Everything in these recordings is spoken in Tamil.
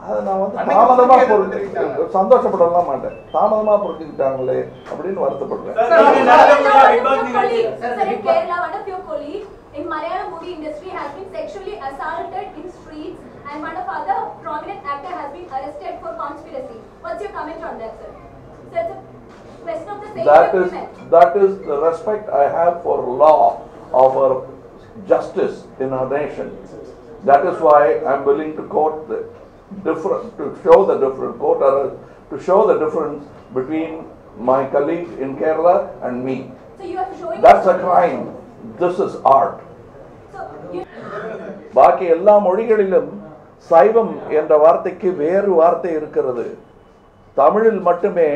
அதை நான் வந்து தாமதமாக சந்தோஷப்படலாம் மாட்டேன். தாமதமாக புரிஞ்சுக்கிட்டாங்களே அப்படின்னு வருத்தப்படுறேன். In Malayalam movie industry has been sexually assaulted in streets and one of other prominent actor has been arrested for conspiracy. What's your comment on that, sir? So it's a question of the same. That is the respect I have for law, of our justice in our nation. That is why I'm willing to quote the different, to show the different quote, or to show the difference between my colleague in Kerala and me. So you are showing. That's a crime. This is art. பாக்கி எல்லா மொழிகளிலும் சைவம் என்ற வார்த்தைக்கு வேறு வார்த்தை இருக்கிறது. தமிழில் மட்டுமே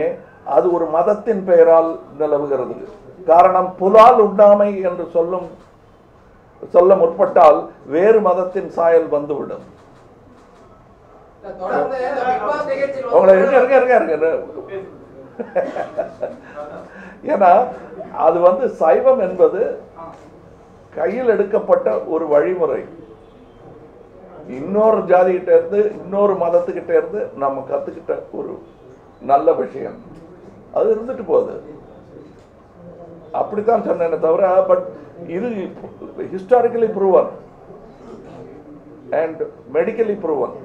அது ஒரு மதத்தின் பெயரால் நிலவுகிறது. காரணம், புலால் உண்ணாமை என்று சொல்ல முற்பட்டால் வேறு மதத்தின் சாயல் வந்துவிடும். உங்களை ஏன்னா அது வந்து சைவம் என்பது கையில் எடுக்கப்பட்ட ஒரு வழிமுறை. இன்னொரு ஜாதிகிட்ட இருந்து இன்னொரு மதத்துக்கிட்ட இருந்து நம்ம கத்துக்கிட்ட ஒரு நல்ல விஷயம். அது இருந்துட்டு போகுது. அப்படித்தான் சொன்னேனே தவிர, பட் இது historically proven and medically proven.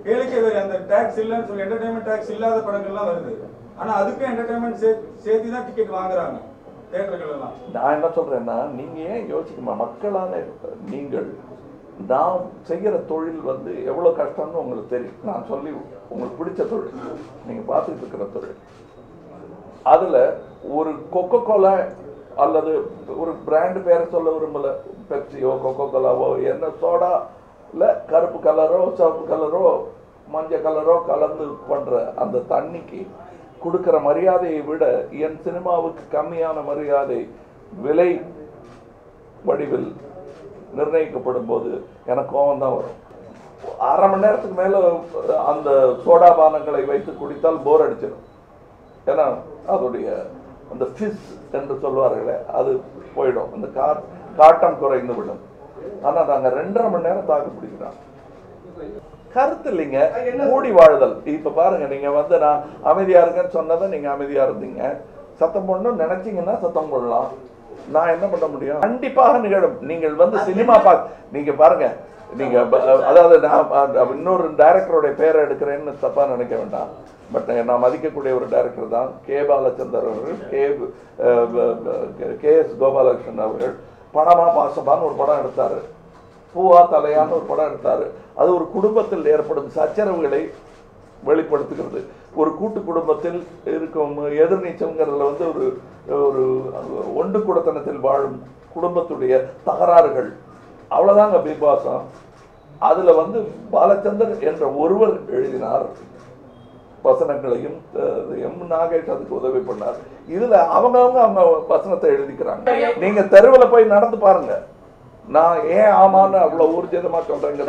கேளிக்கை அந்த டாக்ஸ் இல்லைன்னு சொல்லி என்டர்டைன்மெண்ட் டாக்ஸ் இல்லாத படங்கள்லாம் வருது. ஆனா அதுக்கு என்டர்டைன்மெண்ட் சேர்த்து தான் டிக்கெட் வாங்குறாங்க தியேட்டர்கள் எல்லாம். நான் என்ன சொல்றேன்னா, நீங்க ஏன் யோசிக்குமா, மக்களான நீங்கள் நான் செய்கிற தொழில் வந்து எவ்வளவு கஷ்டம்னு உங்களுக்கு தெரியும். நான் சொல்லி உங்களுக்கு பிடிச்ச தொழில், நீங்க பார்த்துட்டு இருக்கிற தொழில், அதுல ஒரு கொக்கோ கோலா அல்லது ஒரு பிராண்ட் பேரை சொல்ல விரும்பல, பெப்சியோ கொக்கோ கோலாவோ என்ன சோடால கருப்பு கலரோ சிவப்பு கலரோ மஞ்சள் கலரோ கலந்து பண்ற அந்த தண்ணிக்கு கொடுக்கிற மரியாதையை விட என் சினிமாவுக்கு கம்மியான மரியாதை விலை வடிவில் நிர்ணயிக்கப்படும் போது எனக்கு கோபம் தான் வரும். அரை மணி நேரத்துக்கு மேல அந்த சோடா பானங்களை வைத்து குடித்தால் போர் அடிச்சிடும். ஏன்னா அதோடைய அந்த ஃபிஸ் என்று சொல்வார்களே அது போயிடும், அந்த காட்டம் குறைந்து விடும். ஆனா நாங்க 2.5 மணி நேரம் தாக்கு பிடிக்கிறோம். கருத்து இல்லைங்க, கூடி வாழ்தல். இப்ப பாருங்க, நீங்க வந்து நான் அமைதியா இருக்கேன்னு சொன்னதை நீங்க அமைதியா இருந்தீங்க. சத்தம் போடணும்னு நினைச்சீங்கன்னா சத்தம் போடலாம். நான் என்ன பண்ண முடியும்? கண்டிப்பாக நிகழும். நீங்கள் வந்து சினிமா நீங்க பாருங்க, நீங்க அதாவது நான் இன்னொரு டைரக்டருடைய பேரை எடுக்கிறேன்னு தப்பா நினைக்க வேண்டாம். பட் நான் மதிக்கக்கூடிய ஒரு டைரக்டர் தான் கே பாலச்சந்தர் அவர்கள், கே எஸ் கோபாலகிருஷ்ணன் அவர்கள். பணமா பாசமான்னு ஒரு படம் எடுத்தாரு, பூவா தலையான்னு ஒரு படம் எடுத்தாரு. அது ஒரு குடும்பத்தில் ஏற்படும் சச்சரவுகளை வெளிப்படுத்துகிறது. ஒரு கூட்டு குடும்பத்தில் இருக்கும் எதிர்நீச்சம்ங்கிறதுல வந்து ஒரு ஒன்று குடத்தனத்தில் வாழும் குடும்பத்துடைய தகராறுகள், அவ்வளவுதாங்க பிக் பாஸம். அதுல வந்து பாலச்சந்தர் என்ற ஒருவர் எழுதினார் வசனங்களையும், எம் நாகேஷ் அதுக்கு உதவி பண்ணார். இதுல அவங்க வசனத்தை எழுதிக்கிறாங்க. நீங்க தெருவில் போய் நடந்து பாருங்க. நான் ஏன் ஆமான்னு அவ்வளவு ஊர்ஜிதமா சொல்றேங்க.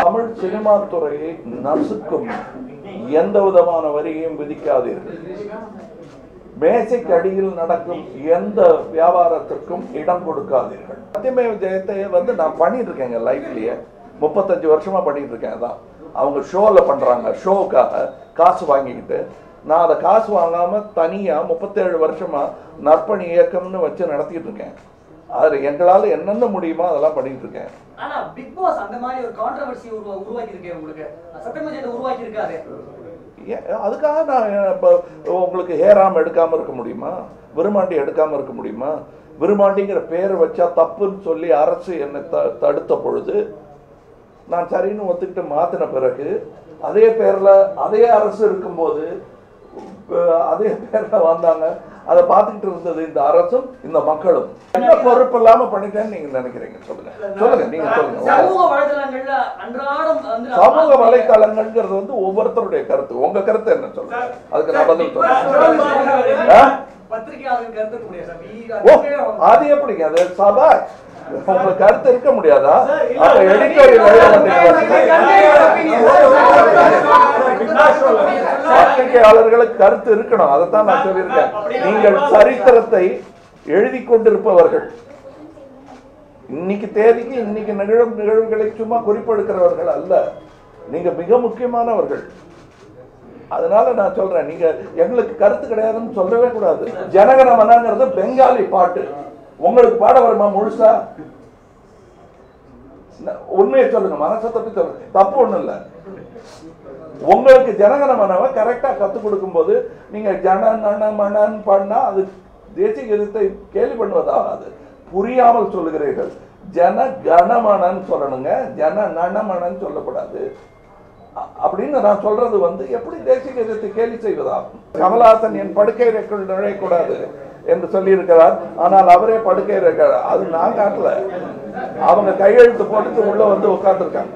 தமிழ் சினிமா துறையை நசுக்கும் எந்த விதமான வரியும் விதிக்காதீர்கள். மேசைக்கு அடியில் நடக்கும் எந்த வியாபாரத்திற்கும் இடம் கொடுக்காதீர்கள். சத்தியமேவ ஜெயத்தை வந்து நான் பண்ணிட்டு இருக்கேங்க லைஃப்லயே 35 வருஷமா பண்ணிட்டு இருக்கேன். அதான் அவங்க ஷோல பண்றாங்க, ஷோவுக்காக காசு வாங்கிக்கிட்டு. நான் அதை காசு வாங்காம தனியா 37 வருஷமா நற்பணி இயக்கம்னு வச்சு நடத்திட்டு இருக்கேன். அது எங்களால என்னென்ன முடியுமோ அதெல்லாம் பண்ணிட்டு இருக்கேன். ஆனா பிக் பாஸ் அந்த மாதிரி ஒரு கான்ட்ரோவர்சி உருவாக்கி இருக்கேன். உங்களுக்கு சத்தியமேவ உருவாக்கி இருக்காரு. அதுக்காக நான் உங்களுக்கு ஹேராம் எடுக்காம இருக்க முடியுமா? விருமாண்டி எடுக்காம இருக்க முடியுமா? விருமாண்டிங்கிற பேரை வச்சா தப்புன்னு சொல்லி அரசு என்னை தடுத்த பொழுது நான் சரின்னு ஒத்துக்கிட்டு மாத்தின பிறகு அதே பேர்ல அதே அரசு இருக்கும்போது அதே பேர்ல வந்தாங்க. அதை பார்த்துக்கிட்டு இருந்தது இந்த அரசும் இந்த மக்களும். என்ன பொறுப்பு இல்லாம பண்ணிட்டேன்னு நீங்க நினைக்கிறீங்க? சொல்லுங்க நீங்க சொல்லுங்க. சமூக வலைத்தளங்கள்ங்கிறது வந்து ஒவ்வொருத்தருடைய கருத்து. உங்க கருத்து என்ன சொல்லுங்க, அதுக்கு நான் பதில் சொல்றேன். அது எப்படிங்க? அது சபா உங்க கருத்து இருக்க முடியாதா? அப்ப எடிட்டோரியல் பத்திரிகையாளர்களுக்கு கருத்து இருக்கணும். அதைத்தான் நான் சொல்லியிருக்கேன். நீங்கள் சரித்திரத்தை எழுதி கொண்டிருப்பவர்கள், இன்னைக்கு தேதிக்கு இன்னைக்கு நிகழும் நிகழ்வுகளை சும்மா குறிப்பெடுக்கிறவர்கள் அல்ல. நீங்க மிக முக்கியமானவர்கள். அதனால நான் சொல்றேன், நீங்க எங்களுக்கு கருத்து கிடையாதுன்னு சொல்லவே கூடாது. ஜனகணமனங்கிறது பெங்காலி பாட்டு, உங்களுக்கு பாட வருமா முழுசா? உண்மையை சொல்லுங்க, மனசை தொட்டு சொல்லுங்க, தப்பு ஒண்ணும் இல்லை. உங்களுக்கு ஜனகணமனவை கரெக்டா கத்துக் கொடுக்கும் போது நீங்க ஜனநனமனன் பண்ணா அது தேசிய கீதத்தை கேலி பண்ணுவதாகாது. புரியாமல் சொல்லுகிறீர்கள். ஜனகணமனன் சொல்லணுங்க, ஜனநனமனன் சொல்லக்கூடாது. அப்படின்னு நான் சொல்றது வந்து எப்படி தேசிய கீதத்தை கேலி செய்வதாகும்? கமலஹாசன் என் படுக்கை அறைக்குள் நுழையக்கூடாது என்று சொல்லி இருக்கிறார். ஆனால் அவரே படுக்கை இருக்கிறார். அது நான் காட்டல, அவங்க கையெழுத்து போட்டு உள்ள வந்து உட்கார்ந்துருக்காங்க.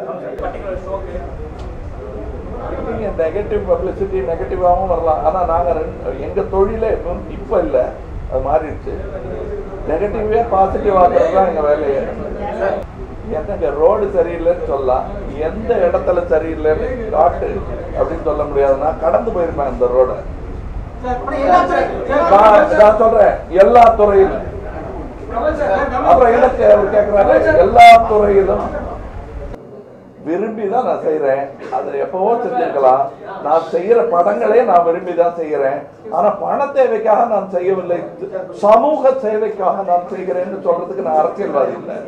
நெகட்டிவ் பப்ளிசிட்டி நெகட்டிவாகவும் வரலாம். ஆனா நாங்க எங்க தொழிலே இப்ப இல்ல, அது மாறிடுச்சு. நெகட்டிவே பாசிட்டிவ் ஆகிறது தான் எங்க வேலையே. எனக்கு ரோடு சரியில்லைன்னு சொல்லலாம், எந்த இடத்துல சரியில்லைன்னு காட்டு அப்படின்னு சொல்ல முடியாது. நான் கடந்து போயிருப்பேன் அந்த ரோட. நான் சொல்றேன் எல்லா துறையிலும். அப்புறம் எனக்கு கேட்கிறாரு, எல்லா துறையிலும் விரும்பி தான் நான் செய்யறேன். அது எப்பவோ செஞ்சிருக்கலாம். நான் செய்யற படங்களே நான் விரும்பி தான் செய்யறேன். ஆனா பண தேவைக்காக நான் செய்யவில்லை, சமூக சேவைக்காக நான் செய்கிறேன்னு சொல்றதுக்கு நான் அரசியல்வாதி இல்லை.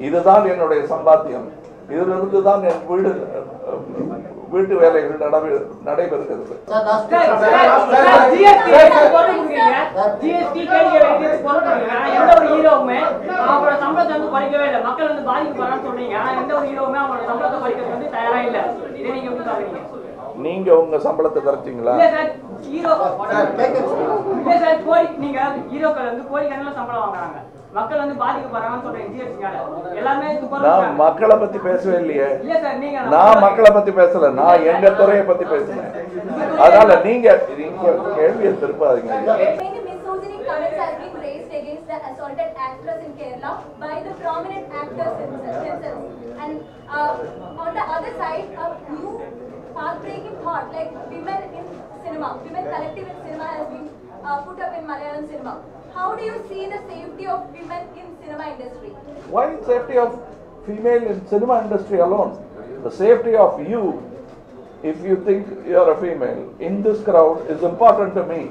இதுதான் என்னுடைய சம்பாத்தியம். இதிலிருந்து தான் என் வீட்டு வேலைகள் நடைபெறுகிறது. நீங்க உங்க சம்பளத்தை தரீங்களா? மக்கள் வந்து பாதிக்கப்படுறாங்கன்னு சொல்றேன். ஜிஎஸ்டினால எல்லாமே நான் மக்களை பத்தி பேசவே இல்லையே. நான் மக்களை பத்தி பேசல, நான் எங்க துறையை பத்தி பேசுறேன். அதனால நீங்க கேள்வியை திருப்பாதீங்க. Comments have been raised against the assaulted actress in Kerala by the prominent actors themselves. And on the other side, a new path-breaking thought like women in cinema, women collective in cinema has been put up in Malayalam cinema. How do you see the safety of women in cinema industry? Why safety of female in cinema industry alone? The safety of you, if you think you are a female in this crowd, is important to me.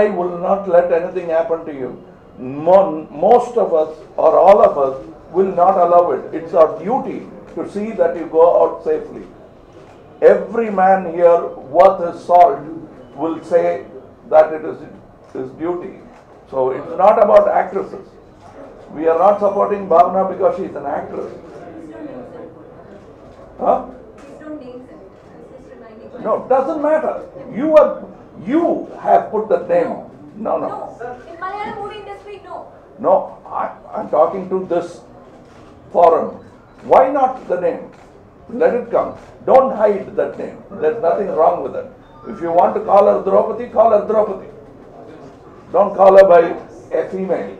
I will not let anything happen to you. Most of us or all of us will not allow it. It's our duty to see that you go out safely. Every man here worth his salt will say that it is his duty. So it's not about actresses. We are not supporting Bhavna because she is an actress. Huh? No, doesn't matter. You have put the name. No. No, in Malayalam movie industry, no. No, I'm talking to this forum. Why not the name? Let it come. Don't hide that name. There's nothing wrong with it. If you want to call her Draupadi, call her Draupadi. Don't call her by a female.